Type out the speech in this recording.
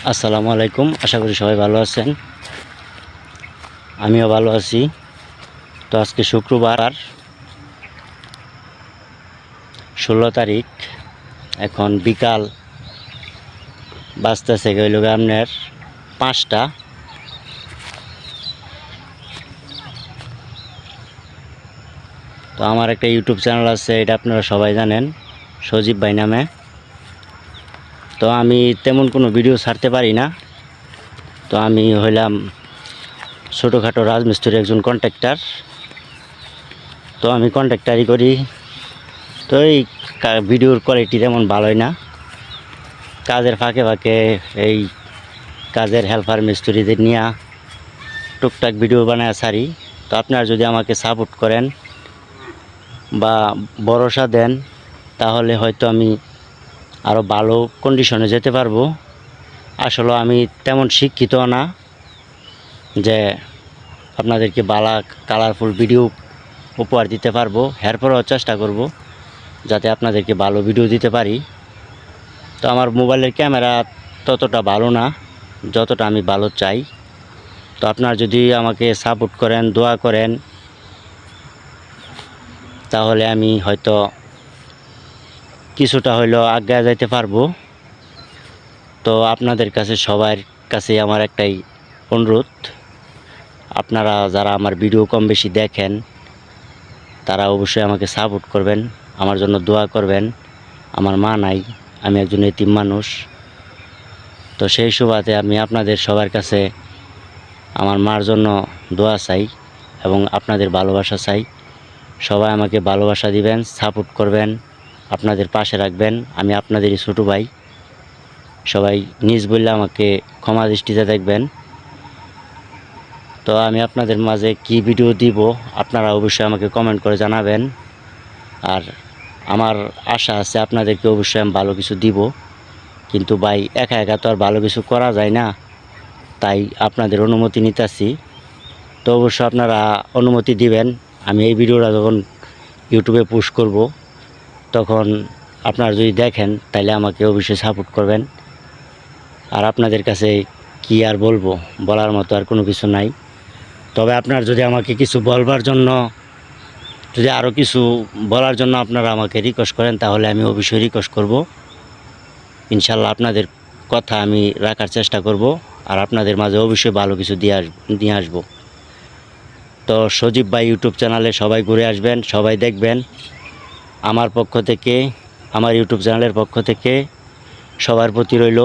আসসালামু আলাইকুম। আশা করি সবাই ভালো আছেন, আমিও ভালো আছি। তো আজকে শুক্রবার 16 তারিখ, এখন বিকাল বাজতেছে গেল আপনার 5টা। তো আমার একটা ইউটিউব চ্যানেল আছে, এটা আপনারা সবাই জানেন, সজীব ভাই নামে। তো আমি তেমন কোনো ভিডিও ছাড়তে পারি না। তো আমি হইলাম ছোটোখাটো রাজমিস্ত্রির একজন কন্ট্রাক্টর। তো আমি কন্ট্রাক্টারই করি। তো এই ভিডিওর কোয়ালিটি তেমন ভালোই না। কাজের ফাঁকে ফাঁকে এই কাজের হেল্পার মিস্ত্রিদের নিয়ে টুকটাক ভিডিও বানায় ছাড়ি। তো আপনারা যদি আমাকে সাপোর্ট করেন বা ভরসা দেন, তাহলে হয়তো আমি আরও ভালো কন্ডিশনে যেতে পারবো। আসলে আমি তেমন শিক্ষিত না যে আপনাদেরকে ভালো কালারফুল ভিডিও উপহার দিতে পারবো। এরপরেও চেষ্টা করব যাতে আপনাদেরকে ভালো ভিডিও দিতে পারি। তো আমার মোবাইলের ক্যামেরা ততটা ভালো না যতটা আমি ভালো চাই। তো আপনারা যদি আমাকে সাপোর্ট করেন, দোয়া করেন, তাহলে আমি হয়তো কিছুটা হইলেও আগায় যাইতে পারবো। তো আপনাদের কাছে, সবার কাছে আমার একটাই অনুরোধ, আপনারা যারা আমার ভিডিও কম বেশি দেখেন, তারা অবশ্যই আমাকে সাপোর্ট করবেন, আমার জন্য দোয়া করবেন। আমার মা নাই, আমি একজন এতিম মানুষ। তো সেই সুবাদে আমি আপনাদের সবার কাছে আমার মার জন্য দোয়া চাই এবং আপনাদের ভালোবাসা চাই। সবাই আমাকে ভালোবাসা দিবেন, সাপোর্ট করবেন, আপনাদের পাশে রাখবেন। আমি আপনাদেরই ছোটো ভাই। সবাই নিজ বললে আমাকে ক্ষমা দৃষ্টিতে দেখবেন। তো আমি আপনাদের মাঝে কি ভিডিও দিব আপনারা অবশ্যই আমাকে কমেন্ট করে জানাবেন। আর আমার আশা আছে আপনাদেরকে অবশ্যই আমি ভালো কিছু দিব। কিন্তু ভাই, একা একা তো আর ভালো কিছু করা যায় না, তাই আপনাদের অনুমতি নিতেছি। তো অবশ্যই আপনারা অনুমতি দিবেন। আমি এই ভিডিওটা যখন ইউটিউবে পোস্ট করব, তখন আপনারা যদি দেখেন, তাহলে আমাকে অবশ্যই সাপোর্ট করবেন। আর আপনাদের কাছে কি আর বলবো, বলার মতো আর কোনো কিছু নাই। তবে আপনার যদি আমাকে কিছু বলবার জন্য, যদি আরও কিছু বলার জন্য আপনারা আমাকে রিকোয়েস্ট করেন, তাহলে আমি অবশ্যই রিকোয়েস্ট করব। ইনশাল্লাহ আপনাদের কথা আমি রাখার চেষ্টা করব। আর আপনাদের মাঝে অবশ্যই ভালো কিছু দিয়ে আসবো। তো সজীব ভাই ইউটিউব চ্যানেলে সবাই ঘুরে আসবেন, সবাই দেখবেন। আমার পক্ষ থেকে, আমার ইউটিউব চ্যানেলের পক্ষ থেকে সবার প্রতি রইল